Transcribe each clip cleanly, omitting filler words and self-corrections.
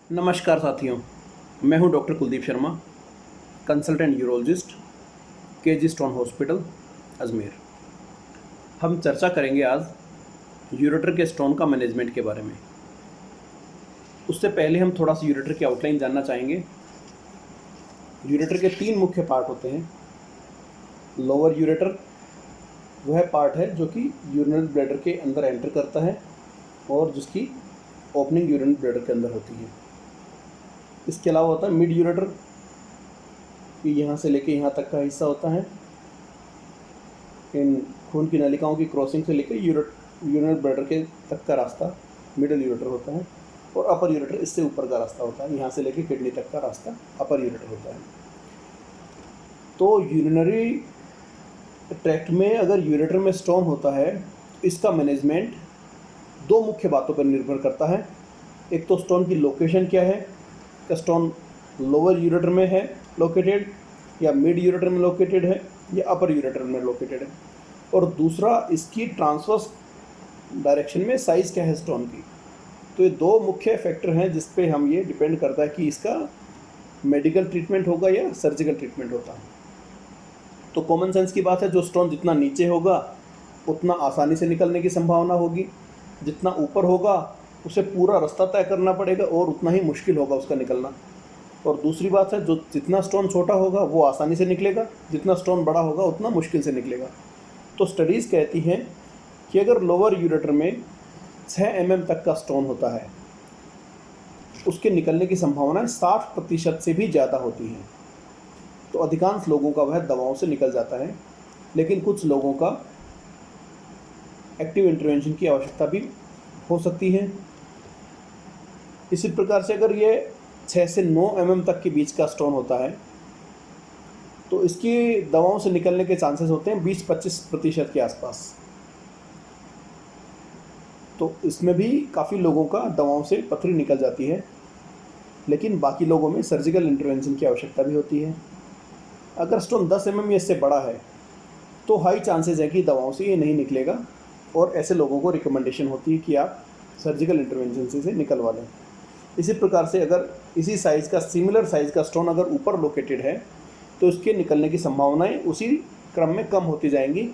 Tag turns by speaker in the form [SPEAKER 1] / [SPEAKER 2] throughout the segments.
[SPEAKER 1] नमस्कार साथियों, मैं हूं doctor Kuldeep Sharma, consultant urologist, KG stone hospital, Ajmer. हम चर्चा करेंगे आज यूरेटर के स्टोन का मैनेजमेंट के बारे में। उससे पहले हम थोड़ा सा यूरेटर की आउटलाइन जानना चाहेंगे। यूरेटर के 3 मुख्य पार्ट होते हैं। लोअर यूरेटर वह पार्ट है जो कि यूरिनरी ब्लैडर के अंदर एंटर करता है और जिसकी ओपनिंग यूरिनरी ब्लैडर के अंदर होती है। इसके अलावा होता है मिड यूरेटर, कि यहाँ से लेके यहाँ तक का हिस्सा होता है। इन खून की नलिकाओं की क्रॉसिंग से लेकर यूरिनरी ब्लैडर के तक का रास्ता मिडल यूरेटर होता है, और अपर यूरेटर इससे ऊपर का रास्ता होता है। यहाँ से लेकर किडनी तक का रास्ता अपर यूरेटर होता है। तो यूरिनरी ट्रैक्ट में अगर यूरेटर में स्टोन होता है, इसका मैनेजमेंट 2 मुख्य बातों पर निर्भर करता है। एक तो स्टोन की लोकेशन क्या है, का स्टोन लोअर यूरेटर में है लोकेटेड, या मिड यूरेटर में लोकेटेड है, या अपर यूरेटर में लोकेटेड है। और दूसरा, इसकी ट्रांसवर्स डायरेक्शन में साइज़ क्या है स्टोन की। तो ये 2 मुख्य फैक्टर हैं जिस पे हम ये डिपेंड करता है कि इसका मेडिकल ट्रीटमेंट होगा या सर्जिकल ट्रीटमेंट होता है। तो कॉमन सेंस की बात है, जो स्टोन जितना नीचे होगा उतना आसानी से निकलने की संभावना होगी, जितना ऊपर होगा उसे पूरा रास्ता तय करना पड़ेगा और उतना ही मुश्किल होगा उसका निकलना। और दूसरी बात है, जो जितना स्टोन छोटा होगा वो आसानी से निकलेगा, जितना स्टोन बड़ा होगा उतना मुश्किल से निकलेगा। तो स्टडीज़ कहती हैं कि अगर लोअर यूरेटर में 6 mm तक का स्टोन होता है, उसके निकलने की संभावना 60% से भी ज़्यादा होती है। तो अधिकांश लोगों का वह दवाओं से निकल जाता है, लेकिन कुछ लोगों का एक्टिव इंटरवेंशन की आवश्यकता भी हो सकती है। इसी प्रकार से अगर ये 6 से 9 mm तक के बीच का स्टोन होता है, तो इसकी दवाओं से निकलने के चांसेस होते हैं 20-25% के आसपास। तो इसमें भी काफ़ी लोगों का दवाओं से पथरी निकल जाती है, लेकिन बाकी लोगों में सर्जिकल इंटरवेंशन की आवश्यकता भी होती है। अगर स्टोन 10 mm या इससे बड़ा है तो हाई चांसेस है कि दवाओं से ये नहीं निकलेगा, और ऐसे लोगों को रिकमेंडेशन होती है कि आप सर्जिकल इंटरवेंशन से निकलवा लें। इसी प्रकार से अगर इसी साइज़ का सिमिलर साइज़ का स्टोन अगर ऊपर लोकेटेड है, तो इसके निकलने की संभावनाएं उसी क्रम में कम होती जाएंगी।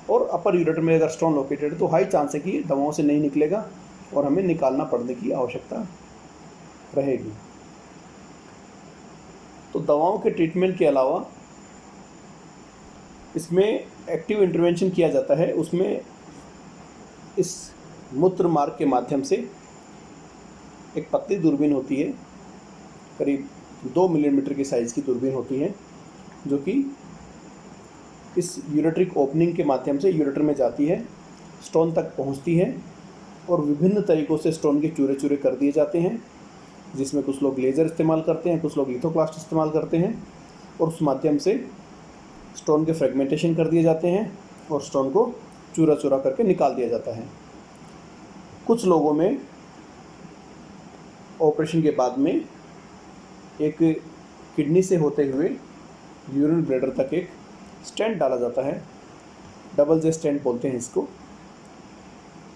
[SPEAKER 1] और अपर यूरेटर में अगर स्टोन लोकेटेड है तो हाई चांस है कि दवाओं से नहीं निकलेगा और हमें निकालना पड़ने की आवश्यकता रहेगी। तो दवाओं के ट्रीटमेंट के अलावा इसमें एक्टिव इंटरवेंशन किया जाता है। उसमें इस मूत्र मार्ग के माध्यम से एक पतली दूरबीन होती है, करीब 2 मिलीमीटर की साइज़ की दूरबीन होती है, जो कि इस यूरेट्रिक ओपनिंग के माध्यम से यूरेटर में जाती है, स्टोन तक पहुंचती है, और विभिन्न तरीक़ों से स्टोन के चूरे चूरे कर दिए जाते हैं, जिसमें कुछ लोग लेज़र इस्तेमाल करते हैं, कुछ लोग लिथोप्लास्ट इस्तेमाल करते हैं, और उस माध्यम से स्टोन के फ्रेगमेंटेशन कर दिए जाते हैं और स्टोन को चूरा चूरा करके निकाल दिया जाता है। कुछ लोगों में ऑपरेशन के बाद में एक किडनी से होते हुए यूरिन ब्लैडर तक एक स्टेंट डाला जाता है, डबल जे स्टेंट बोलते हैं इसको।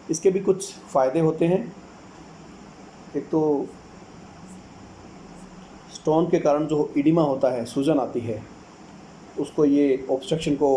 [SPEAKER 1] इसके भी कुछ फ़ायदे होते हैं। एक तो स्टोन के कारण जो इडिमा होता है, सूजन आती है, उसको ये ऑब्स्ट्रक्शन को